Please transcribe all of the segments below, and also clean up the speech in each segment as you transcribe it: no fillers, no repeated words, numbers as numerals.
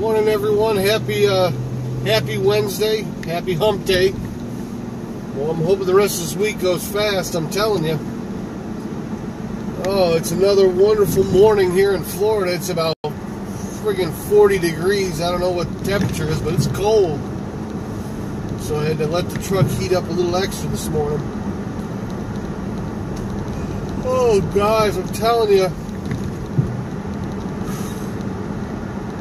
Morning, everyone. Happy Wednesday. Happy hump day. Well, I'm hoping the rest of this week goes fast, I'm telling you. Oh, it's another wonderful morning here in Florida. It's about friggin' 40 degrees. I don't know what the temperature is, but it's cold. So I had to let the truck heat up a little extra this morning. Oh, guys, I'm telling you.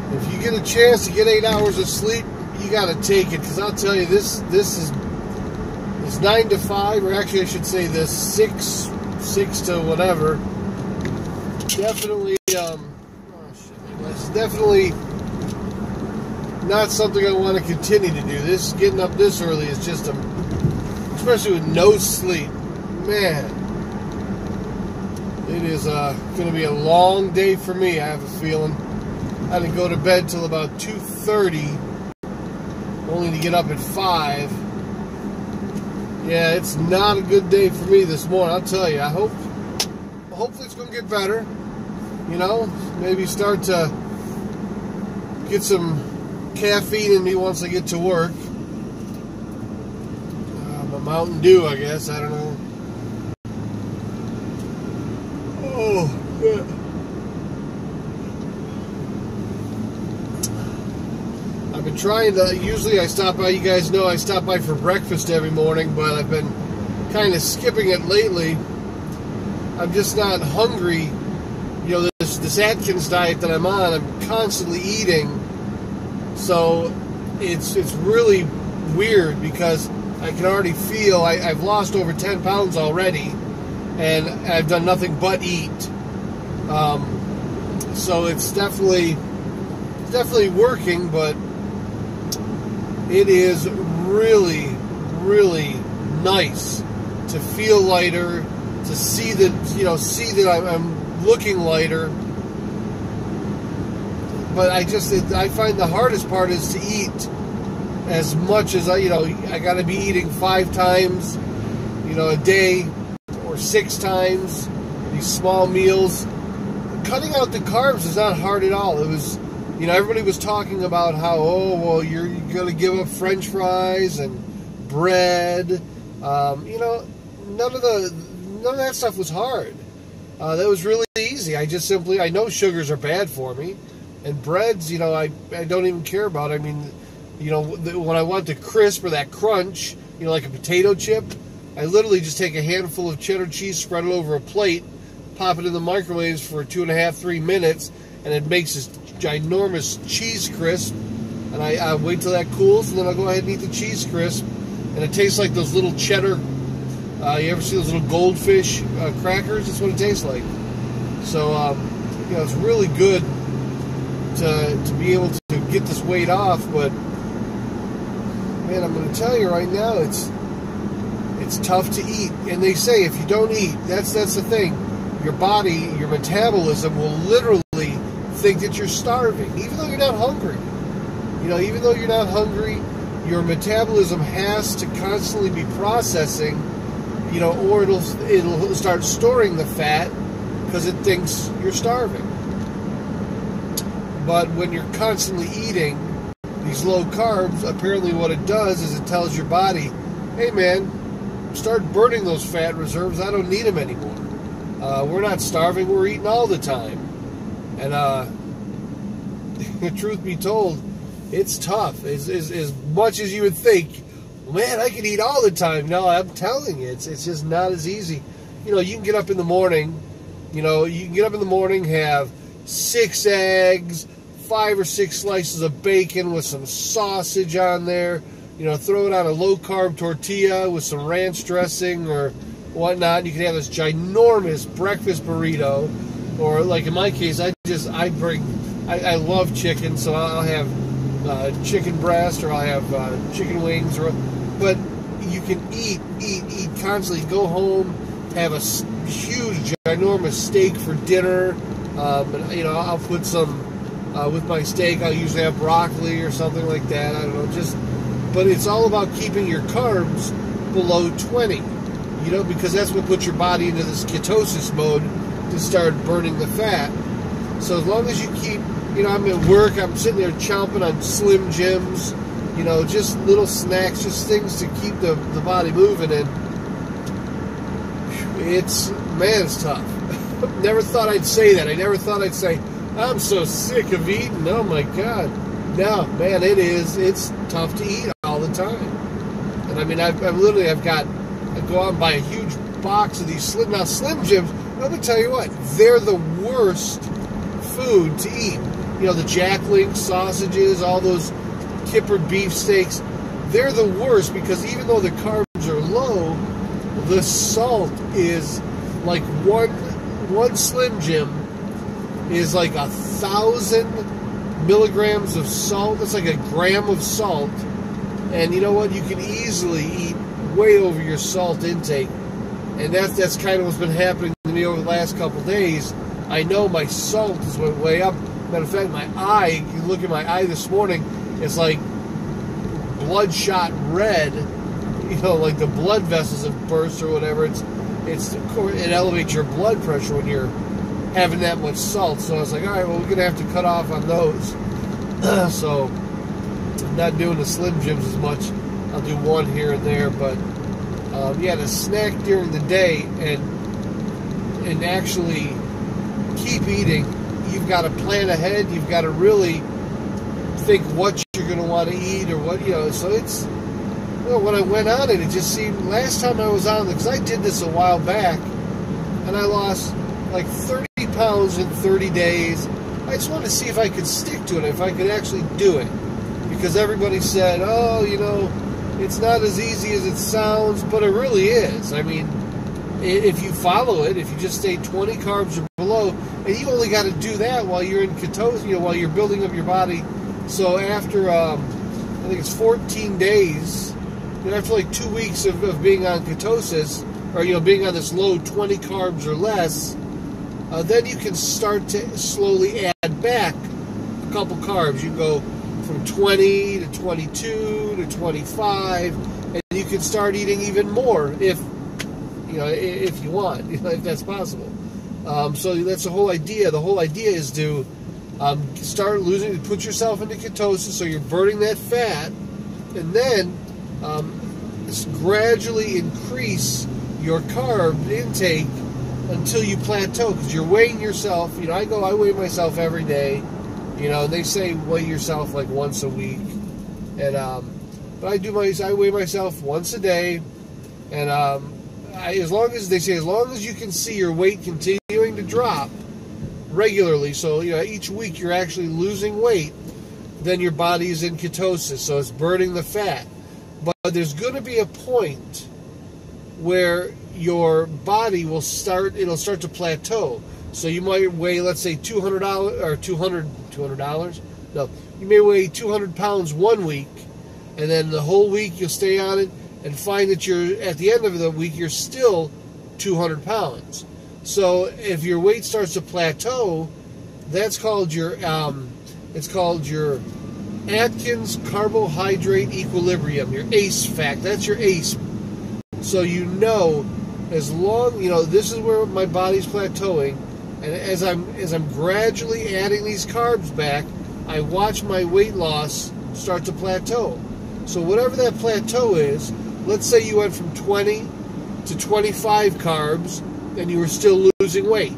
If you get a chance to get 8 hours of sleep, you got to take it. Because I'll tell you, this is 9 to 5, or actually I should say this 6 to whatever. Definitely, it's definitely not something I want to continue to do. This getting up this early is just especially with no sleep, man. It is going to be a long day for me. I have a feeling. I didn't go to bed till about 2:30, only to get up at 5. Yeah, it's not a good day for me this morning. I'll tell you. Hopefully it's going to get better. You know, maybe start to get some caffeine in me once I get to work. A Mountain Dew, I guess. I don't know. Oh, man. I've been trying to, usually I stop by, you guys know I stop by for breakfast every morning, but I've been kind of skipping it lately. I'm just not hungry. You know, this Atkins diet that I'm on, I'm constantly eating. So it's really weird because I can already feel I've lost over 10 pounds already, and I've done nothing but eat. So it's definitely working, but it is really, really nice to feel lighter, to see that I'm looking lighter. But I find the hardest part is to eat as much as I got to be eating 5 times, a day, or 6 times, these small meals. Cutting out the carbs is not hard at all. It was, everybody was talking about how, you're going to give up French fries and bread. None of that stuff was hard. That was really easy. I know sugars are bad for me. And breads, I don't even care about. I mean, when I want the crisp or that crunch, like a potato chip, I literally just take a handful of cheddar cheese, spread it over a plate, pop it in the microwaves for 2.5-3 minutes, and it makes this ginormous cheese crisp. And I wait till that cools, and then I'll go ahead and eat the cheese crisp. And it tastes like those little cheddar. You ever see those little goldfish crackers? That's what it tastes like. So, it's really good to be able to get this weight off. But man, I'm going to tell you right now, it's tough to eat. And they say if you don't eat, that's the thing. Your body, your metabolism will literally think that you're starving, even though you're not hungry. Even though you're not hungry, your metabolism has to constantly be processing, or it'll start storing the fat because it thinks you're starving. But when you're constantly eating these low carbs, apparently what it does is it tells your body, hey man, start burning those fat reserves. I don't need them anymore. We're not starving. We're eating all the time. And truth be told, it's tough. As much as you would think, man, I could eat all the time. No, I'm telling you, it's just not as easy. You can get up in the morning. Have 6 eggs, 5 or 6 slices of bacon with some sausage on there. Throw it on a low-carb tortilla with some ranch dressing or whatnot. You can have this ginormous breakfast burrito. Or, like in my case, I love chicken, so I'll have chicken breast, or I'll have chicken wings. But you can eat constantly. Go home, have a huge, ginormous steak for dinner. I'll put some, with my steak, I'll usually have broccoli or something like that. I don't know, but it's all about keeping your carbs below 20, because that's what puts your body into this ketosis mode to start burning the fat. So as long as you keep you know, I'm at work, I'm sitting there chomping on Slim Jims, you know, just little snacks, just things to keep the body moving, and it's tough. Never thought I'd say that. I never thought I'd say, I'm so sick of eating. Oh my God. No, man, it's tough to eat all the time. And I mean, I go out and buy a huge box of these Slim Jims. Let me tell you what, they're the worst food to eat. You know, the Jack Link sausages, all those Kipper beef steaks, they're the worst because even though the carbs are low, the salt is like one Slim Jim is like 1,000 milligrams of salt. That's like a gram of salt. And you know what? You can easily eat way over your salt intake. And that's kind of what's been happening to me over the last couple of days. I know my salt has went way up. Matter of fact, my eye, you look at my eye this morning, it's like bloodshot red. You know, like the blood vessels have burst or whatever. It elevates your blood pressure when you're having that much salt. So I was like, all right, well, we're going to have to cut off on those. So I'm not doing the Slim Jims as much. I'll do one here and there. But, yeah, to snack during the day and actually keep eating, you've got to plan ahead. You've got to really think what you're going to want to eat or what, you know. So it's, you know, when I went on it, it just seemed, last time I was on it, because I did this a while back, and I lost like 30 pounds in 30 days. I just wanted to see if I could stick to it, if I could actually do it. Because everybody said, oh, you know, it's not as easy as it sounds, but it really is. I mean, if you follow it, if you just stay 20 carbs or below, and you only got to do that while you're in ketosis, you know, while you're building up your body. So after, I think it's 14 days, and after like 2 weeks of being on ketosis, or, you know, being on this low 20 carbs or less, then you can start to slowly add back a couple carbs. You can go from 20 to 22 to 25, and you can start eating even more if you want, you know, if that's possible. So that's the whole idea. The whole idea is to start put yourself into ketosis, so you're burning that fat, and then gradually increase your carb intake until you plateau, because you're weighing yourself. You know, I weigh myself every day. You know, they say weigh yourself like once a week, and but I weigh myself once a day, and as long as you can see your weight continuing to drop regularly, so you know each week you're actually losing weight, then your body is in ketosis, so it's burning the fat. But there's going to be a point where your body will start to plateau. So you might weigh, let's say, $200 or $200. No, you may weigh 200 pounds 1 week, and then the whole week you'll stay on it and find that at the end of the week you're still 200 pounds. So if your weight starts to plateau, that's called your Atkins carbohydrate equilibrium, your ACE fact. That's your ACE. So you know, as long, you know, this is where my body's plateauing, and as I'm gradually adding these carbs back, I watch my weight loss start to plateau. So whatever that plateau is, let's say you went from 20 to 25 carbs and you were still losing weight.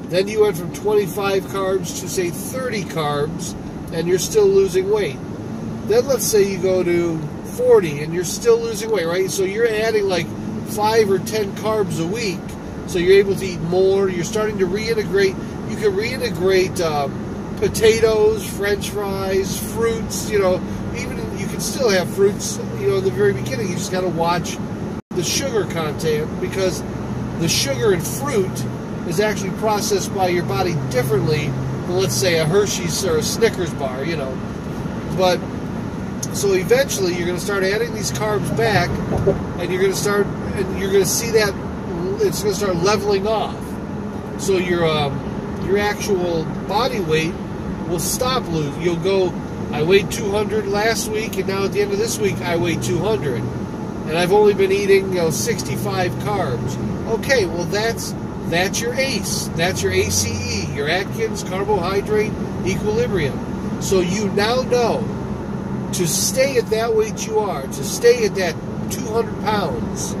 Then you went from 25 carbs to, say, 30 carbs and you're still losing weight. Then let's say you go to 40 and you're still losing weight, right? So you're adding like 5 or 10 carbs a week, so you're able to eat more. You're starting to reintegrate. You can reintegrate potatoes, French fries, fruits. You know, even you can still have fruits. You know, in the very beginning, you just got to watch the sugar content, because the sugar in fruit is actually processed by your body differently than, let's say, a Hershey's or a Snickers bar. You know, but so eventually you're going to start adding these carbs back, and you're going to see that it's going to start leveling off. So your actual body weight will stop losing. You'll go, I weighed 200 last week, and now at the end of this week I weigh 200, and I've only been eating 65 carbs. Okay, well that's that's your ACE. That's your ACE, your Atkins Carbohydrate Equilibrium. So you now know to stay at that weight you are, to stay at that 200 pounds,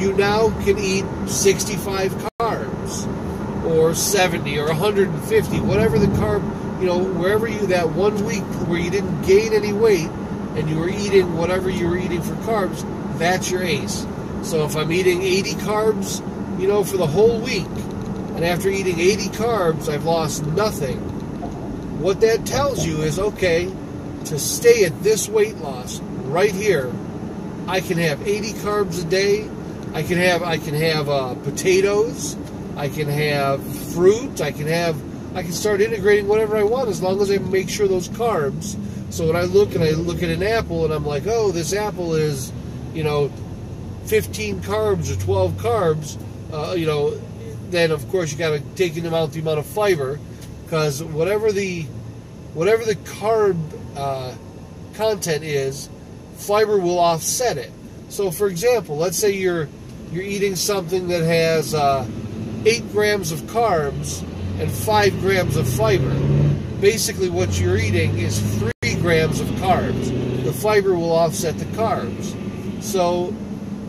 you now can eat 65 carbs or 70 or 150, whatever the carb, wherever you, that 1 week where you didn't gain any weight and you were eating whatever you were eating for carbs, that's your ACE. So if I'm eating 80 carbs, for the whole week, and after eating 80 carbs, I've lost nothing, what that tells you is, okay, to stay at this weight loss right here, I can have 80 carbs a day. I can have potatoes. I can have fruit. I can start integrating whatever I want as long as I make sure those carbs. So when I look at an apple and I'm like, oh, this apple is, 15 carbs or 12 carbs, then of course you got to take into account the amount of fiber, because whatever the carb content is, fiber will offset it. So for example, let's say you're eating something that has 8 grams of carbs and 5 grams of fiber. Basically what you're eating is 3 grams of carbs. The fiber will offset the carbs. So,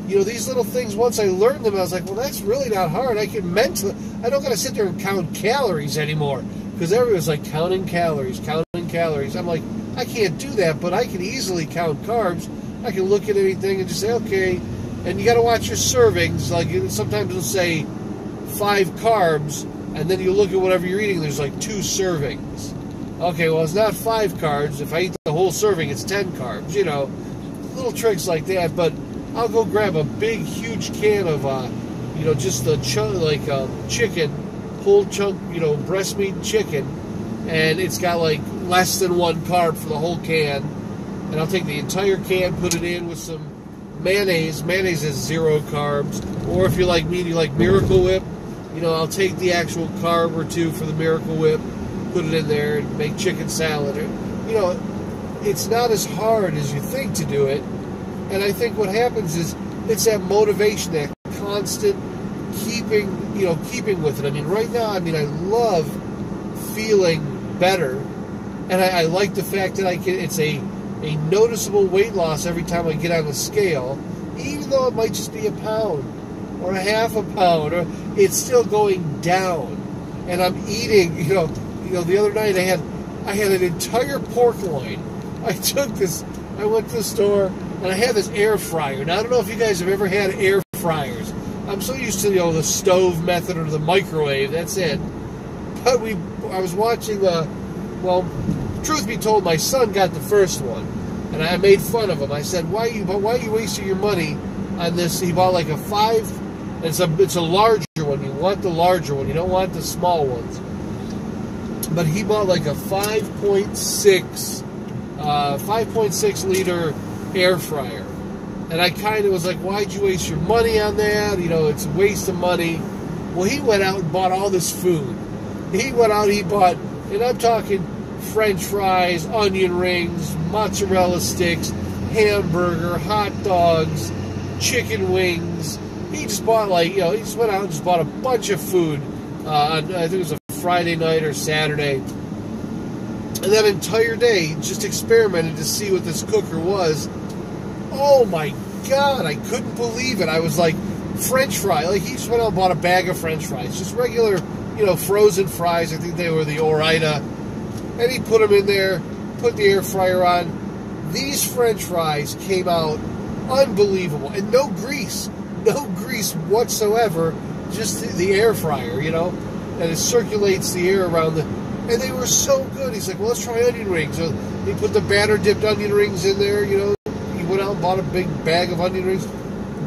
these little things, once I learned them, I was like, well, that's really not hard. I don't got to sit there and count calories anymore, because everyone's like counting calories. I'm like, I can't do that, but I can easily count carbs. I can look at anything and just say, okay, and you got to watch your servings. Like, sometimes it'll say 5 carbs, and then you look at whatever you're eating, there's like 2 servings. Okay, well, it's not 5 carbs. If I eat the whole serving, it's 10 carbs, little tricks like that. But I'll go grab a big, huge can of, just the chicken, whole chunk, breast meat chicken, and it's got like less than 1 carb for the whole can. And I'll take the entire can, put it in with some mayonnaise. Mayonnaise has 0 carbs. Or if you're like me and you like Miracle Whip, I'll take the actual carb or 2 for the Miracle Whip, put it in there, and make chicken salad. It's not as hard as you think to do it. And I think what happens is it's that motivation, that constant keeping with it. I mean, right now, I love feeling better, and I like the fact that it's a noticeable weight loss every time I get on the scale, even though it might just be a pound or a half a pound, or it's still going down. And I'm eating, the other night I had an entire pork loin. I went to the store and I had this air fryer. Now, I don't know if you guys have ever had air fryers. I'm so used to, the stove method or the microwave, that's it. But I was watching, truth be told, my son got the first one, and I made fun of him. I said, why are you wasting your money on this? He bought like a 5, it's a larger one. You want the larger one, you don't want the small ones. But he bought like a 5.6 liter air fryer. And I kind of was like, why'd you waste your money on that? It's a waste of money. Well, he went out and bought all this food. He bought, and I'm talking French fries, onion rings, mozzarella sticks, hamburger, hot dogs, chicken wings. He just bought he just went out and just bought a bunch of food. I think it was a Friday night or Saturday. And that entire day, just experimented to see what this cooker was. Oh my God, I couldn't believe it. I was like, French fry. He just went out and bought a bag of French fries. Just regular, frozen fries. I think they were the Ore-Ida. And he put them in there, put the air fryer on. These French fries came out unbelievable. And no grease whatsoever. Just the air fryer, and it circulates the air around the... And they were so good. He's like, well, let's try onion rings. So he put the batter-dipped onion rings in there, He went out and bought a big bag of onion rings.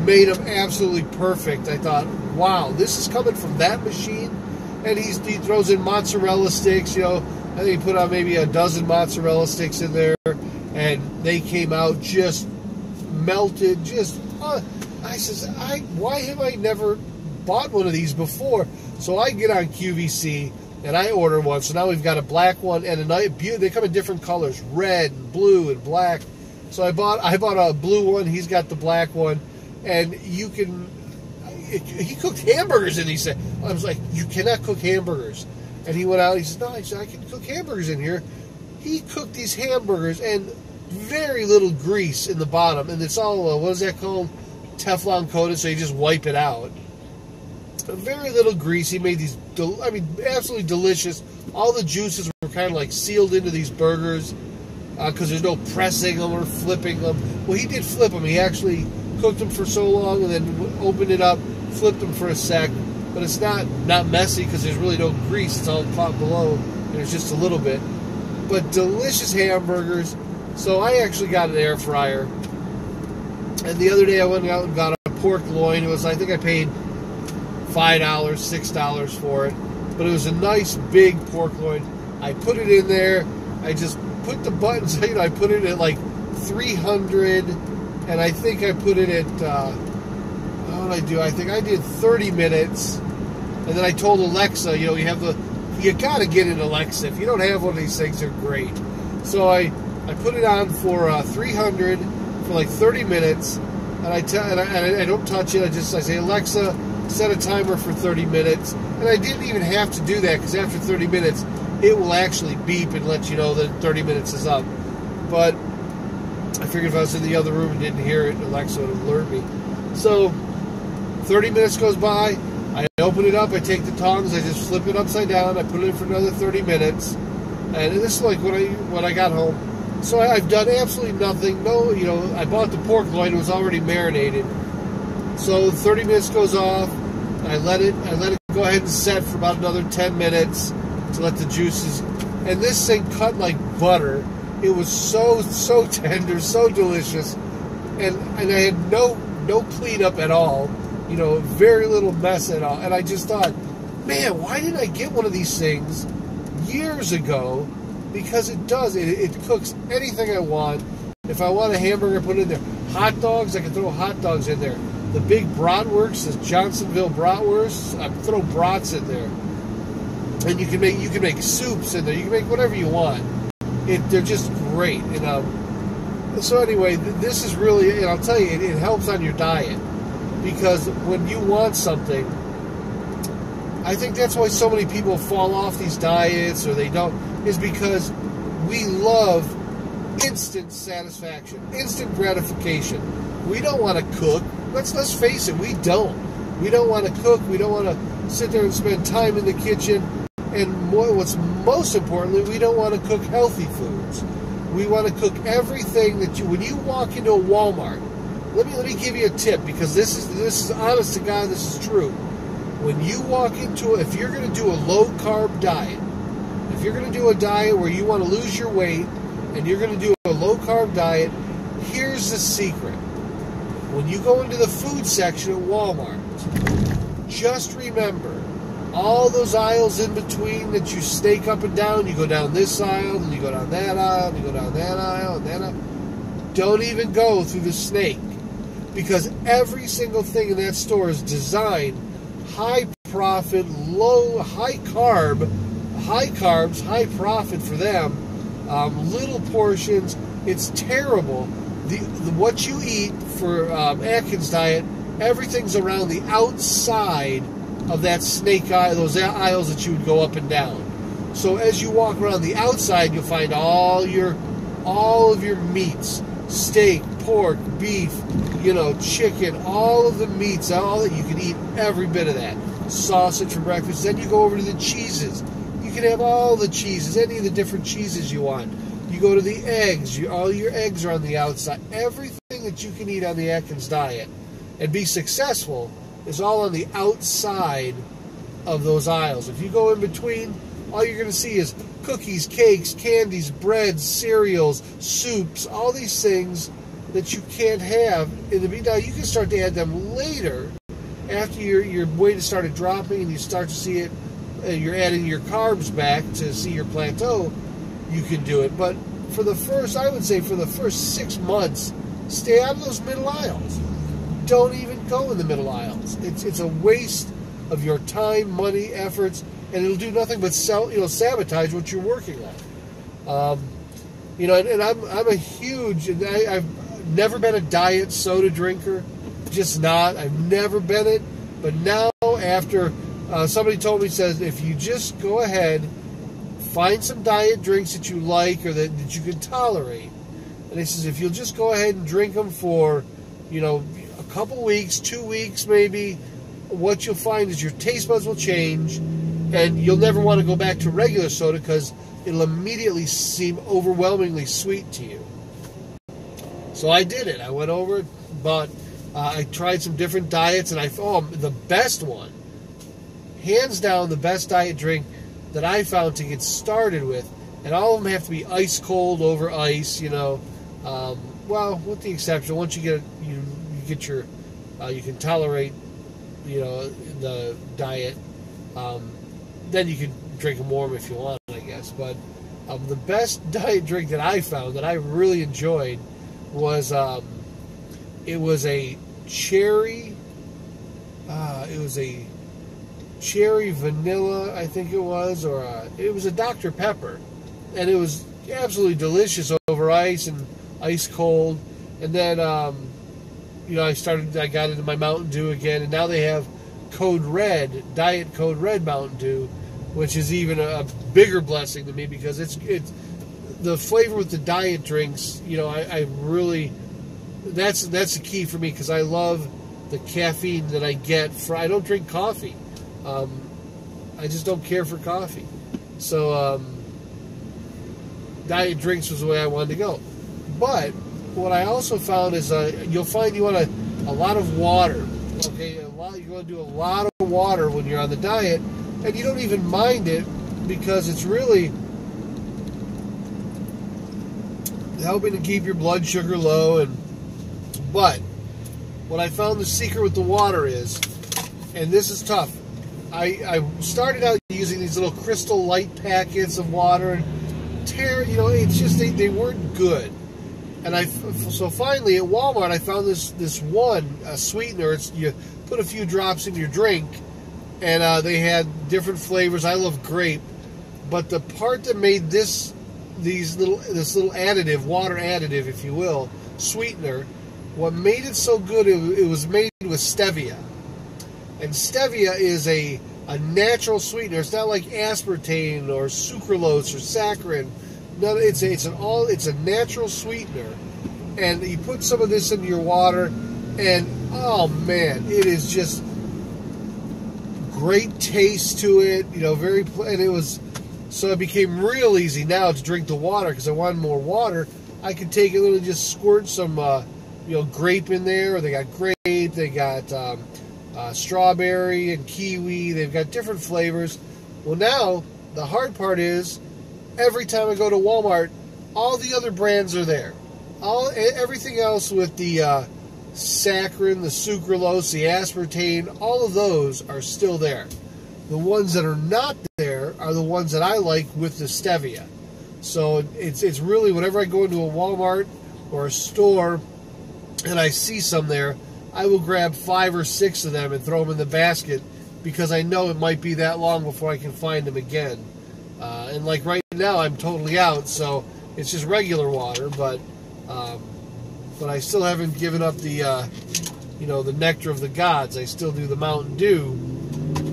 Made them absolutely perfect. I thought, wow, this is coming from that machine? And he throws in mozzarella sticks, I think he put out maybe a dozen mozzarella sticks in there. And they came out just melted, I says, why have I never bought one of these before? So I get on QVC and I order one. So now we've got a black one and a nice. They come in different colors, red, and blue, and black. So I bought a blue one. He's got the black one, and you can. he cooked hamburgers, and he said, I was like, you cannot cook hamburgers. And he went out, he said, no, I can cook hamburgers in here. He cooked these hamburgers, and very little grease in the bottom, and it's all, what is that called? Teflon coated, so you just wipe it out. Very little grease. He made these, absolutely delicious. All the juices were kind of like sealed into these burgers because there's no pressing them or flipping them. Well, he did flip them. He actually cooked them for so long and then opened it up, flipped them for a sec. But it's not messy because there's really no grease. It's all caught below, and it's just a little bit. But delicious hamburgers. So I actually got an air fryer. And the other day I went out and got a pork loin. It was, I think I paid $5, $6 for it. But it was a nice big pork loin. I put it in there. I just put the buttons, I put it at like 300. And I think I put it at, what did I do? I think I did 30 minutes. And then I told Alexa, you got to get an Alexa. If you don't have one of these things, they're great. So I put it on for 300 for like 30 minutes, and I don't touch it. I say, Alexa, set a timer for 30 minutes. And I didn't even have to do that because after 30 minutes, it will actually beep and let you know that 30 minutes is up. But I figured if I was in the other room and didn't hear it, Alexa would alert me. So 30 minutes goes by. I open it up. I take the tongs. I just flip it upside down. I put it in for another 30 minutes. And this is like when I got home. So I've done absolutely nothing. No, I bought the pork loin. It was already marinated. So 30 minutes goes off. I let it go ahead and set for about another 10 minutes to let the juices. And this thing cut like butter. It was so tender, so delicious, and I had no cleanup at all. Very little mess at all. And I just thought, man, why didn't I get one of these things years ago? Because it does. It cooks anything I want. If I want a hamburger, put it in there. Hot dogs, I can throw hot dogs in there. The big bratwurst, the Johnsonville bratwurst, I throw brats in there. And you can make soups in there. You can make whatever you want. They're just great. So anyway, this is really, I'll tell you, it helps on your diet. Because when you want something, I think that's why so many people fall off these diets or they don't, is because we love instant satisfaction, instant gratification. We don't want to cook. Let's face it, we don't. We don't want to cook. We don't want to sit there and spend time in the kitchen. And what's most importantly, we don't want to cook healthy foods. We want to cook everything when you walk into a Walmart. Let me give you a tip, because this is honest to God, this is true. When you walk into if you're going to do a low carb diet, if you're going to do a diet where you want to lose your weight and you're going to do a low carb diet, here's the secret. When you go into the food section at Walmart, just remember all those aisles in between that you snake up and down. You go down this aisle, and you go down that aisle, and you go down that aisle, and that aisle. Don't even go through the snake, because every single thing in that store is designed high profit, high carbs, high profit for them, little portions. It's terrible. What you eat for Atkins diet, everything's around the outside of that snake eye, those aisles that you would go up and down. So as you walk around the outside, you'll find all of your meats, steak, pork, beef, chicken, all of the meats, all that you can eat, every bit of that. Sausage for breakfast. Then you go over to the cheeses. You can have all the cheeses, any of the different cheeses you want. You go to the eggs. All your eggs are on the outside. Everything that you can eat on the Atkins diet and be successful is all on the outside of those aisles. If you go in between, all you're going to see is cookies, cakes, candies, breads, cereals, soups, all these things that you can't have in the beginning. Now, you can start to add them later after your weight has started dropping and you start to see it, you're adding your carbs back to see your plateau, you can do it. But I would say for the first 6 months, stay out of those middle aisles. Don't even go in the middle aisles. It's a waste of your time, money, efforts, and it'll do nothing but sabotage what you're working on. And I'm a huge, and I've never been a diet soda drinker, just not. I've never been it. But now, after somebody told me, says, if you just go ahead, find some diet drinks that you like or that you can tolerate. And he says, if you'll just go ahead and drink them for, a couple weeks, 2 weeks maybe, what you'll find is your taste buds will change, and you'll never want to go back to regular soda because it'll immediately seem overwhelmingly sweet to you. So I did it. I went over, but I tried some different diets, and the best one, hands down, the best diet drink that I found to get started with, and all of them have to be ice cold over ice, well, with the exception, once you get you can tolerate, the diet, then you can drink them warm if you want, I guess. But the best diet drink that I found that I really enjoyed was it was a cherry vanilla, I think it was, or it was a Dr. Pepper, and it was absolutely delicious over ice and ice cold. And then I got into my Mountain Dew again, and now they have Diet Code Red Mountain Dew, which is even a bigger blessing to me because it's the flavor with the diet drinks. I really, that's the key for me, because I love the caffeine that I get I don't drink coffee. I just don't care for coffee. So diet drinks was the way I wanted to go. But what I also found is you'll find you want a lot of water. Okay, you're going to do a lot of water when you're on the diet, and you don't even mind it because it's really helping to keep your blood sugar low. But what I found the secret with the water is, and this is tough, I started out using these little Crystal Light packets of water, and it's just they weren't good. And so finally at Walmart I found this one sweetener. You put a few drops in your drink, and they had different flavors. I love grape, but the part that made this little additive, water additive, if you will, sweetener, what made it so good, it was made with stevia. And stevia is a natural sweetener. It's not like aspartame or sucralose or saccharin. No, it's a natural sweetener. And you put some of this into your water, and oh man, it is just great taste to it. And it was, so it became real easy now to drink the water because I wanted more water. I could take it and just squirt some grape in there. Or they got grape, they got strawberry and kiwi. They've got different flavors. Well, now the hard part is, every time I go to Walmart, all the other brands are there. Everything else with the saccharin, the sucralose, the aspartame, all of those are still there. The ones that are not there are the ones that I like with the stevia. So it's really, whenever I go into a Walmart or a store and I see some there, I will grab 5 or 6 of them and throw them in the basket because I know it might be that long before I can find them again. And like right now, I'm totally out, so it's just regular water. But I still haven't given up the the nectar of the gods. I still do the Mountain Dew.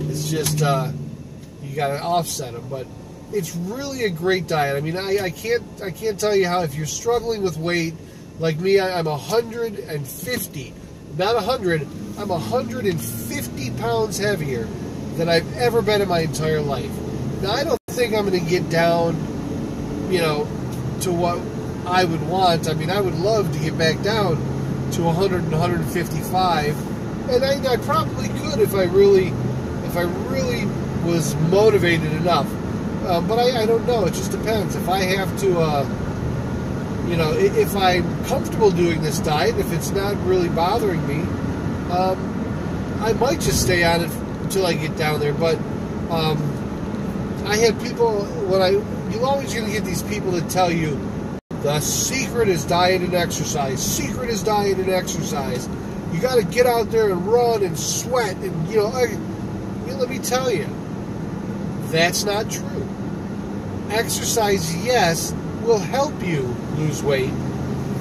It's just you got to offset them. But it's really a great diet. I mean, I can't tell you how, if you're struggling with weight like me, I'm 150, not 100. I'm 150 pounds heavier than I've ever been in my entire life. Now, I don't think I'm going to get down, to what I would want. I mean, I would love to get back down to 100 and 155, and I probably could if I really was motivated enough. But I don't know. It just depends. If I have to, if I'm comfortable doing this diet, if it's not really bothering me, I might just stay on it until I get down there. But I had people, you're always going to get these people that tell you the secret is diet and exercise. Secret is diet and exercise. You got to get out there and run and sweat, and let me tell you, that's not true. Exercise, yes, will help you lose weight.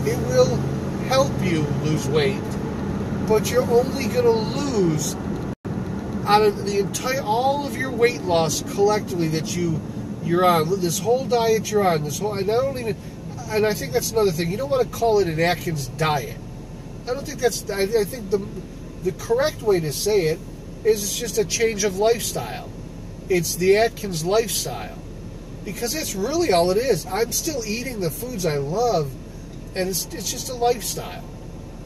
It will help you lose weight, but you're only going to lose out of the entire, all of your weight loss collectively that you're on, this whole diet you're on, this whole, and I don't even, and I think that's another thing. You don't want to call it an Atkins diet. I don't think that's, I think the correct way to say it is it's just a change of lifestyle. It's the Atkins lifestyle. Because that's really all it is. I'm still eating the foods I love, and it's just a lifestyle,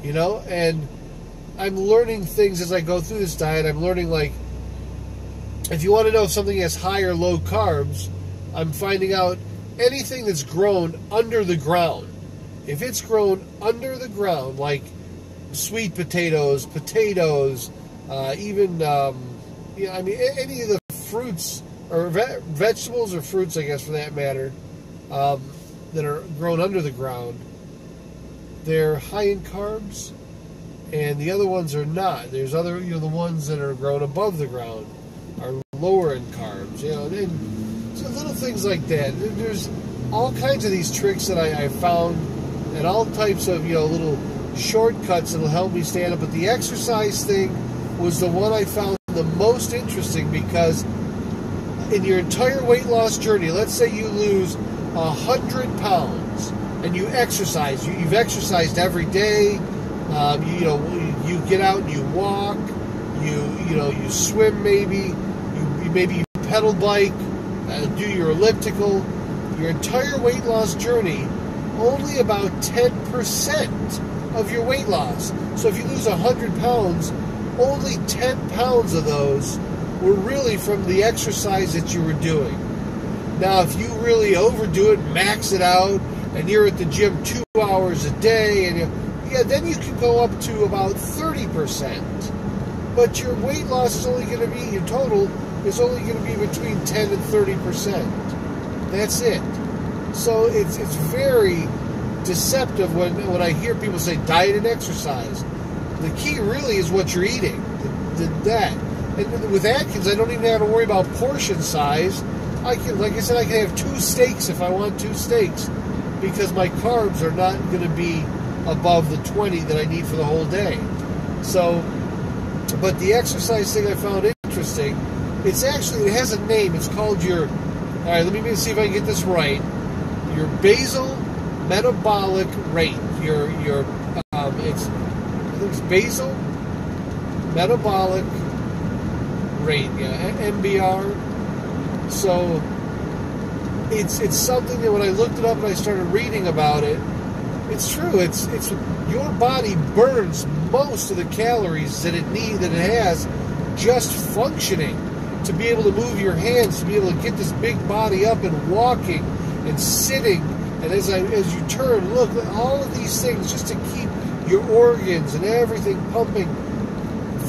you know? And I'm learning things as I go through this diet. I'm learning, like, if you want to know if something has high or low carbs, I'm finding out anything that's grown under the ground. If it's grown under the ground, like sweet potatoes, even, I mean, any of the fruits, or vegetables or fruits, I guess, for that matter, that are grown under the ground, they're high in carbs, and the other ones are not. There's other, the ones that are grown above the ground are lower in carbs, and so little things like that. There's all kinds of these tricks that I found, and all types of, little shortcuts that'll help me stand up. But the exercise thing was the one I found the most interesting, because in your entire weight loss journey, let's say you lose 100 pounds and you exercise. You've exercised every day. You get out and you walk. You swim maybe. You pedal bike. Do your elliptical. Your entire weight loss journey, only about 10% of your weight loss. So if you lose 100 pounds, only 10 pounds of those were really from the exercise that you were doing. Now, if you really overdo it, max it out, and you're at the gym 2 hours a day, and then you can go up to about 30%. But your weight loss is only going to be, your total is only going to be between 10 and 30%. That's it. So it's very deceptive when I hear people say diet and exercise. The key really is what you're eating. That. And with Atkins, I don't even have to worry about portion size. I can, like I said, I can have 2 steaks if I want 2 steaks, because my carbs are not going to be above the 20 that I need for the whole day. So, but the exercise thing I found interesting. It has a name. It's called all right, let me see if I can get this right. Your basal metabolic rate. I think it's basal metabolic rate, MBR. So it's something that when I looked it up and I started reading about it, it's true. It's your body burns most of the calories that it has just functioning, to be able to move your hands, to be able to get this big body up and walking and sitting, and as you turn, look, all of these things just to keep your organs and everything pumping.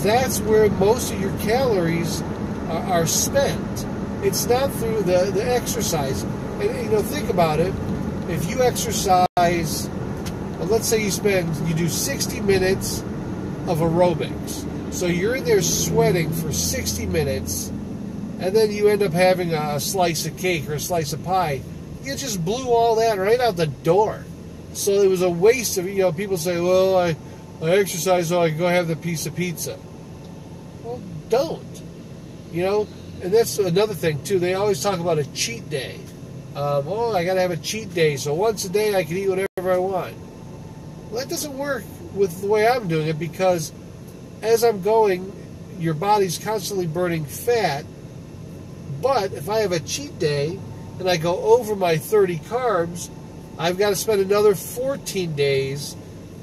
That's where most of your calories are spent. It's not through the exercise. And think about it. If you exercise, let's say you do 60 minutes of aerobics. So you're in there sweating for 60 minutes, and then you end up having a slice of cake or a slice of pie. You just blew all that right out the door. So it was a waste of, people say, well, I exercise so I can go have the piece of pizza. Well, don't. And that's another thing, too. They always talk about a cheat day. I got to have a cheat day, so once a day I can eat whatever I want. Well, that doesn't work with the way I'm doing it, because as I'm going, your body's constantly burning fat. But if I have a cheat day and I go over my 30 carbs, I've got to spend another 14 days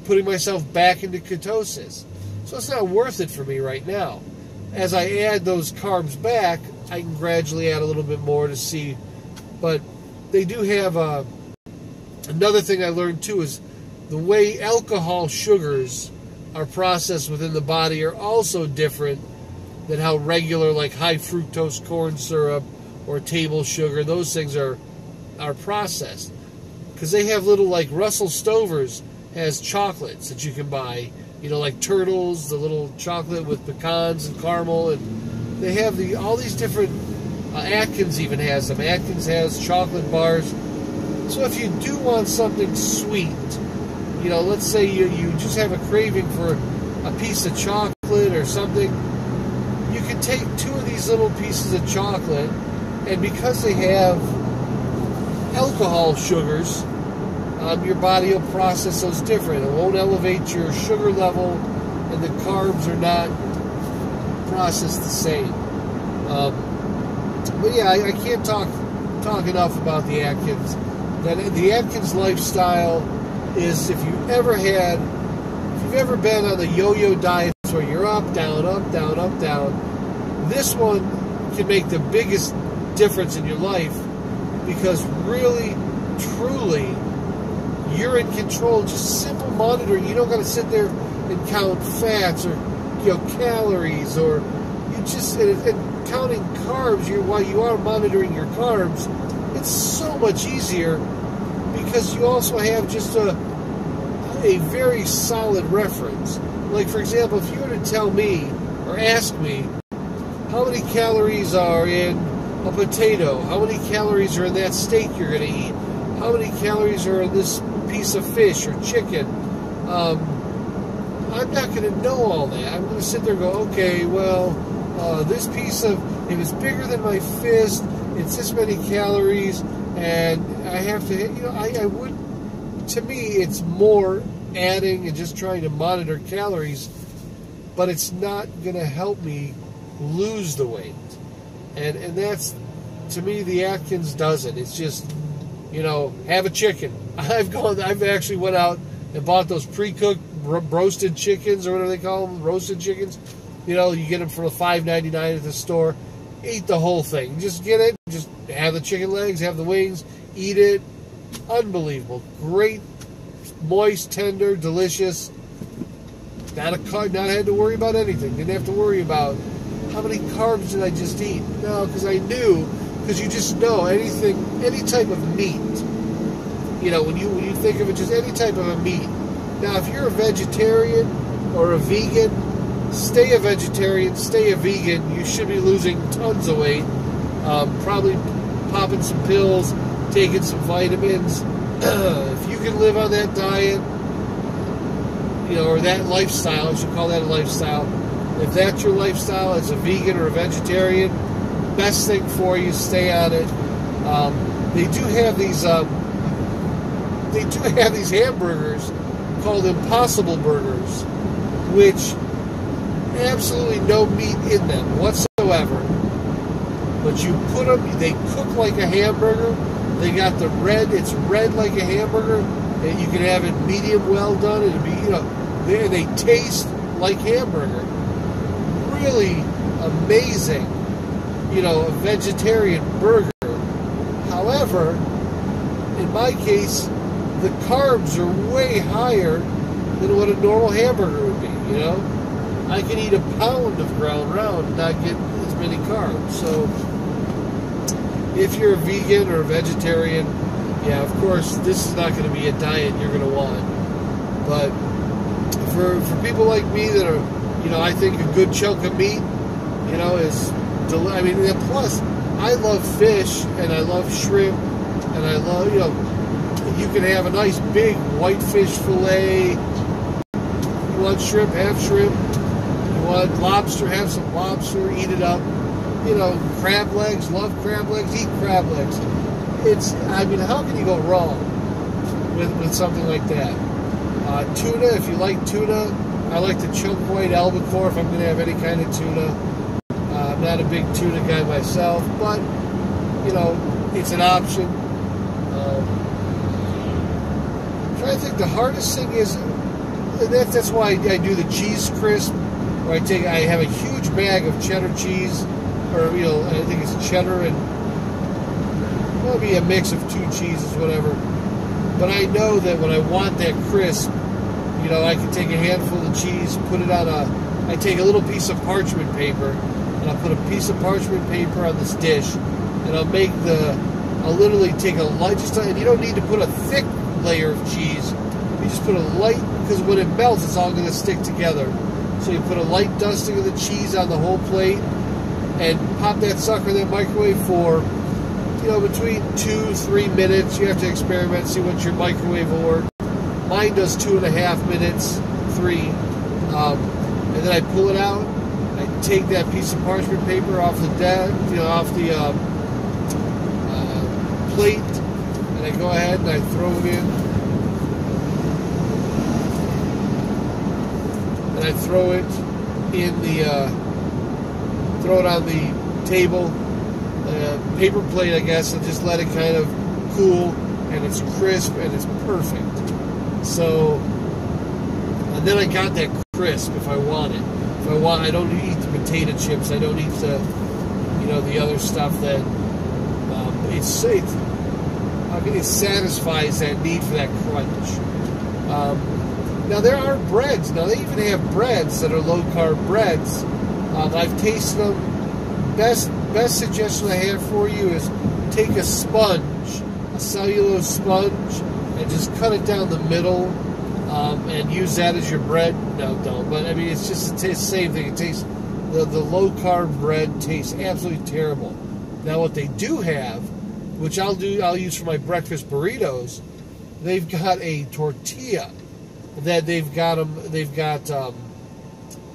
putting myself back into ketosis. So it's not worth it for me right now. As I add those carbs back, I can gradually add a little bit more to see. But they do have another thing I learned too, is the way alcohol sugars are processed within the body are also different than how regular, like high fructose corn syrup or table sugar, those things are processed. Because they have little, like Russell Stover's has chocolates that you can buy, like Turtles, the little chocolate with pecans and caramel, and they have all these different, Atkins even has them. Atkins has chocolate bars. So if you do want something sweet, let's say you just have a craving for a piece of chocolate or something, you can take 2 of these little pieces of chocolate, and because they have alcohol sugars, your body will process those different. It won't elevate your sugar level, and the carbs are not processed the same. But yeah, I can't talk enough about the Atkins. That the Atkins lifestyle is, if you've ever been on the yo-yo diet where you're up, down, up, down, up, down, this one can make the biggest difference in your life, because really, truly, you're in control. Just simple monitoring. You don't got to sit there and count fats or calories, or you just and counting carbs. While you are monitoring your carbs, it's so much easier, because you also have just a very solid reference. Like, for example, if you were to tell me or ask me how many calories are in a potato, how many calories are in that steak you're going to eat, how many calories are in this piece of fish or chicken, I'm not going to know all that. I'm going to sit there and go, okay, well, this piece of, if it's bigger than my fist, it's this many calories, and I have to, I would, to me, it's more adding and just trying to monitor calories, but it's not going to help me lose the weight. And that's, to me, the Atkins doesn't. It's just, have a chicken. I've actually went out and bought those pre-cooked roasted chickens, or whatever they call them, roasted chickens. You get them for $5.99 at the store. Eat the whole thing. Just get it. Just have the chicken legs, have the wings, eat it. Unbelievable. Great, moist, tender, delicious. Not had to worry about anything. Didn't have to worry about how many carbs did I just eat. No, because I knew. Because you just know any type of meat. When you think of it, just any type of a meat. Now, if you're a vegetarian or a vegan, stay a vegetarian, stay a vegan. You should be losing tons of weight. Probably popping some pills, taking some vitamins. If you can live on that diet, or that lifestyle, I should call that a lifestyle. If that's your lifestyle as a vegan or a vegetarian, best thing for you, stay on it. They do have these hamburgers called Impossible Burgers, which absolutely no meat in them whatsoever. But you put them, they cook like a hamburger. They got the red, it's red like a hamburger, and you can have it medium well done. It'll be, they taste like hamburger. Really amazing, a vegetarian burger. However, in my case, the carbs are way higher than what a normal hamburger would be, I can eat a pound of ground round and not get as many carbs. So, if you're a vegan or a vegetarian, yeah, of course, this is not going to be a diet you're going to want. But for people like me that are, I think a good chunk of meat, is, and plus, I love fish, and I love shrimp, and I love, you can have a nice big whitefish fillet. You want shrimp, have shrimp. You want lobster, have some lobster, eat it up. Crab legs, love crab legs, eat crab legs. How can you go wrong with something like that? Tuna, if you like tuna, I like the chunk white albacore if I'm going to have any kind of tuna. I'm not a big tuna guy myself, but, it's an option. I'm trying to think, the hardest thing is, that's why I do the cheese crisp, where I have a huge bag of cheddar cheese, or, I think it's cheddar and maybe a mix of 2 cheeses, whatever. But I know that when I want that crisp, I can take a handful of cheese, put it on I take a little piece of parchment paper, and I'll put a piece of parchment paper on this dish, and I'll literally take a light, and you don't need to put a thick layer of cheese. You just put a light, because when it melts, it's all going to stick together. So you put a light dusting of the cheese on the whole plate, and pop that sucker in the microwave for, between 2-3 minutes. You have to experiment, see what your microwave will work. Mine does 2.5 minutes, 3. And then I pull it out, I take that piece of parchment paper off the off the plate, and I go ahead and I throw it in, and I throw it on the table, paper plate, I guess, and just let it kind of cool, and it's crisp and it's perfect. So, and then I got that crisp if I want it. If I want, I don't eat the potato chips. I don't eat the other stuff that it satisfies that need for that crunch. Now there are breads. Now they even have breads that are low carb breads. I've tasted them. Best suggestion I have for you is take a sponge, a cellulose sponge, and just cut it down the middle, and use that as your bread. No, don't. But I mean, it tastes the same thing. It tastes the low carb bread tastes absolutely terrible. Now what they do have, which I'll use for my breakfast burritos, they've got a tortilla that they've got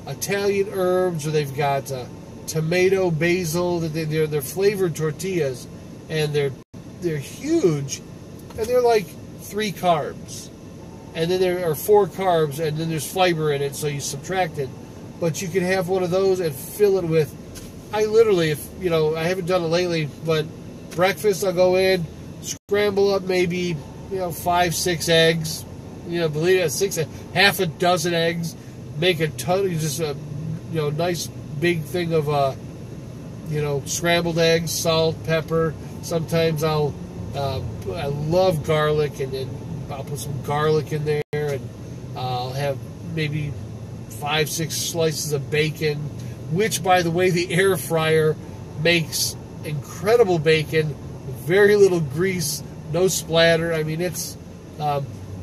Italian herbs, or they've got tomato, basil. They're flavored tortillas, and they're huge, and they're like 3 carbs, and then there are 4 carbs, and then there's fiber in it, so you subtract it. But you can have one of those and fill it with. I literally, I haven't done it lately, but breakfast I'll go in, scramble up maybe 5-6 eggs. Believe it, half a dozen eggs. Make a ton, just a nice big thing of scrambled eggs, salt, pepper. Sometimes I love garlic, and then I'll put some garlic in there, and I'll have maybe 5-6 slices of bacon, which, by the way, the air fryer makes incredible bacon, very little grease, no splatter. I mean, it's.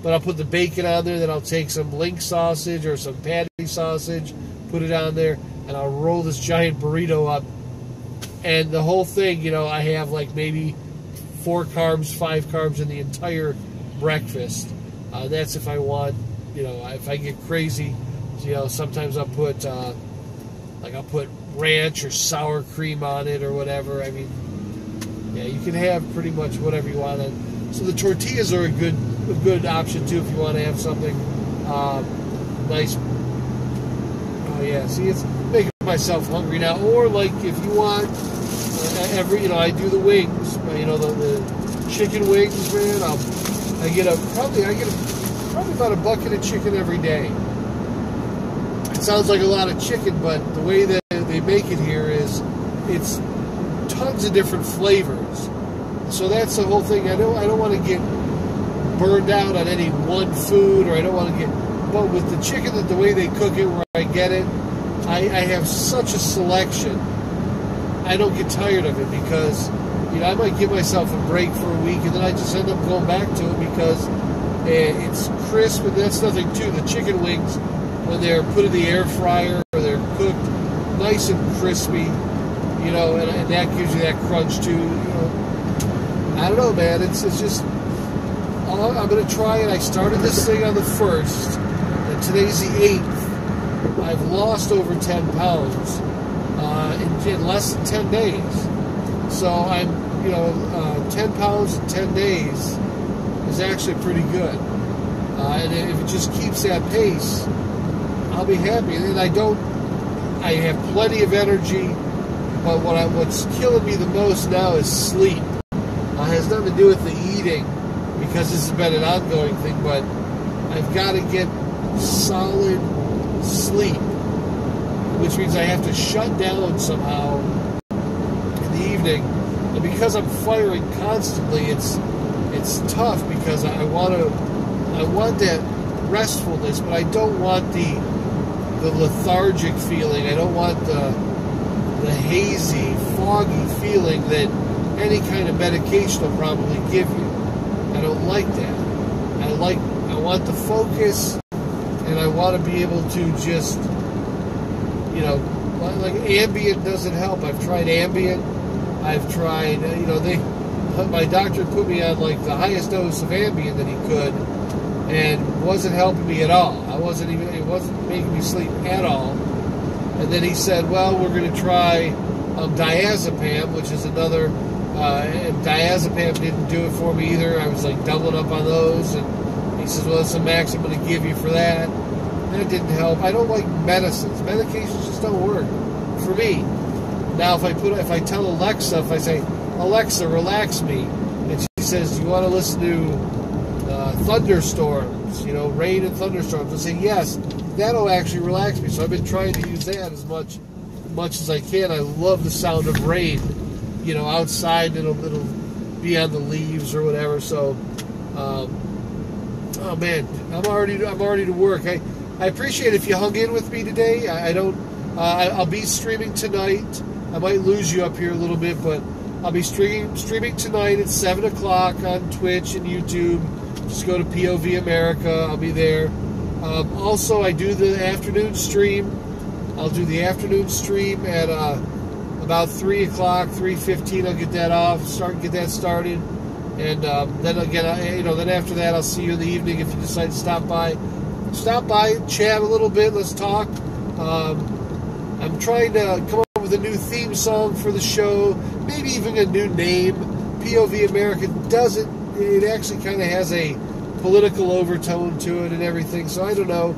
But I'll put the bacon on there, then I'll take some link sausage or some patty sausage, put it on there, and I'll roll this giant burrito up. And the whole thing, I have like maybe 4 carbs, 5 carbs in the entire breakfast. That's if I want, if I get crazy, sometimes I'll put ranch or sour cream on it or whatever. I mean, yeah, you can have pretty much whatever you want. So the tortillas are a good option too if you want to have something nice. Oh yeah, see, it's making myself hungry now. Or like if you want, I do the wings. The chicken wings, man. I get probably about a bucket of chicken every day. It sounds like a lot of chicken, but the way that they make it here is it's tons of different flavors. So that's the whole thing. I don't want to get burned out on any one food, or I don't want to get. But with the chicken, the way they cook it, where I get it, I have such a selection. I don't get tired of it because I might give myself a break for a week, and then I just end up going back to it because it's crisp, and that's nothing too. The chicken wings, when they're put in the air fryer or they're cooked nice and crispy, and that gives you that crunch too. I don't know, man. It's just. I'm going to try it. I started this thing on the 1st, and today's the 8th. I've lost over 10 pounds in less than 10 days. So I'm, 10 pounds in 10 days is actually pretty good. And if it just keeps that pace, I'll be happy. And I have plenty of energy, but what's killing me the most now is sleep. It has nothing to do with the eating, because this has been an ongoing thing, but I've got to get solid sleep, which means I have to shut down somehow in the evening. And because I'm firing constantly, it's tough because I want that restfulness, but I don't want the lethargic feeling. I don't want the hazy, foggy feeling that any kind of medication will probably give you. I don't like that. I want the focus, and I want to be able to just, like Ambien doesn't help. I've tried Ambien. I've tried, my doctor put me on like the highest dose of Ambien that he could, and wasn't helping me at all. It wasn't making me sleep at all. And then he said, well, we're going to try diazepam, which is another, and diazepam didn't do it for me either. I was like doubling up on those, and he says, well, that's the max I'm going to give you for that. That didn't help. I don't like medicines. Medications just don't work for me. Now, if I tell Alexa, if I say, Alexa, relax me, and she says, you want to listen to thunderstorms, rain and thunderstorms, I'll say, yes, that'll actually relax me. So I've been trying to use that as much as I can. I love the sound of rain, outside. It'll be on the leaves or whatever. So, oh man, I'm already to work. I appreciate if you hung in with me today. I'll be streaming tonight. I might lose you up here a little bit, but I'll be streaming tonight at 7 o'clock on Twitch and YouTube. Just go to POV America. I'll be there. Also, I do the afternoon stream. I'll do the afternoon stream at about 3 o'clock, 3:15. I'll get that get that started. And then again, then after that, I'll see you in the evening if you decide to stop by. Stop by, chat a little bit. Let's talk. I'm trying to come up with a new theme song for the show, maybe even a new name. POV America it actually kind of has a political overtone to it and everything, so I don't know,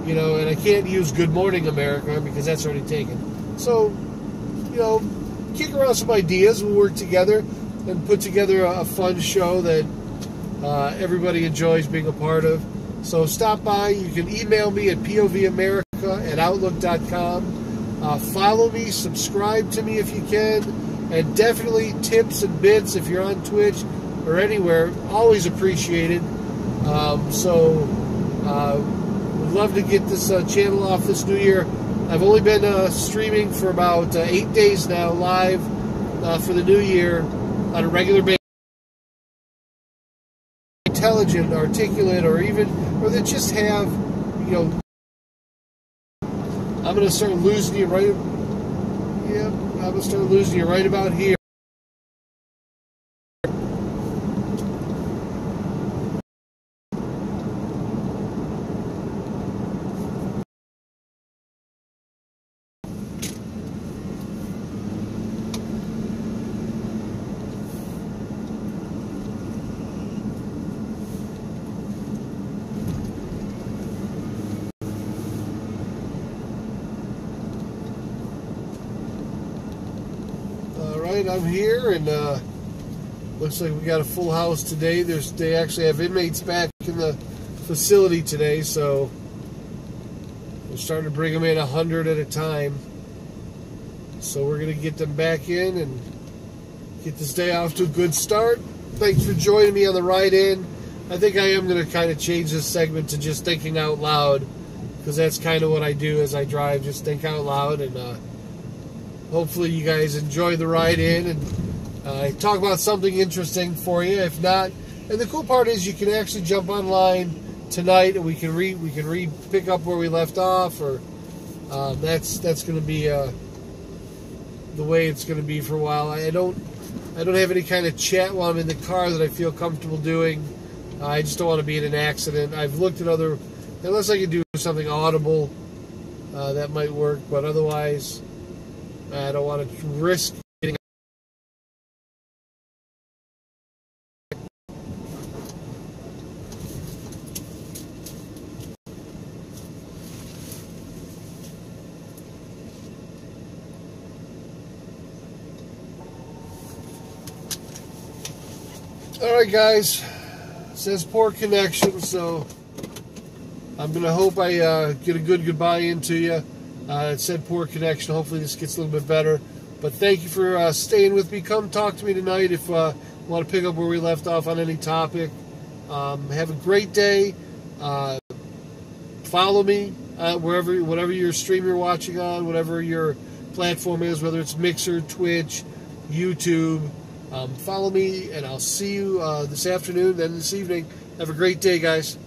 and I can't use Good Morning America because that's already taken. So, kick around some ideas, we'll work together and put together a fun show that everybody enjoys being a part of. So stop by. You can email me at povamerica@outlook.com. Follow me, subscribe to me if you can, and definitely tips and bits if you're on Twitch or anywhere, always appreciated. Would love to get this channel off this new year. I've only been streaming for about 8 days now, live for the new year on a regular basis. Intelligent, articulate, or that just have, I'm going to start losing you right. Yeah, I'm going to start losing you right about here. I'm here, and looks like we got a full house today. They actually have inmates back in the facility today, so we're starting to bring them in 100 at a time. So we're going to get them back in and get this day off to a good start. Thanks for joining me on the ride in. I think I am going to kind of change this segment to just thinking out loud, because that's kind of what I do as I drive, just think out loud, and hopefully you guys enjoy the ride in and talk about something interesting for you. If not, and the cool part is you can actually jump online tonight and we can pick up where we left off, or that's going to be the way it's going to be for a while. I don't have any kind of chat while I'm in the car that I feel comfortable doing. I just don't want to be in an accident. I've looked at unless I can do something audible, that might work, but otherwise I don't want to risk getting. Alright guys, it says poor connection, so I'm going to hope I get a good goodbye into you. It said poor connection. Hopefully this gets a little bit better. But thank you for staying with me. Come talk to me tonight if you want to pick up where we left off on any topic. Have a great day. Follow me whatever your stream you're watching on, whatever your platform is, whether it's Mixer, Twitch, YouTube. Follow me, and I'll see you this afternoon, then this evening. Have a great day, guys.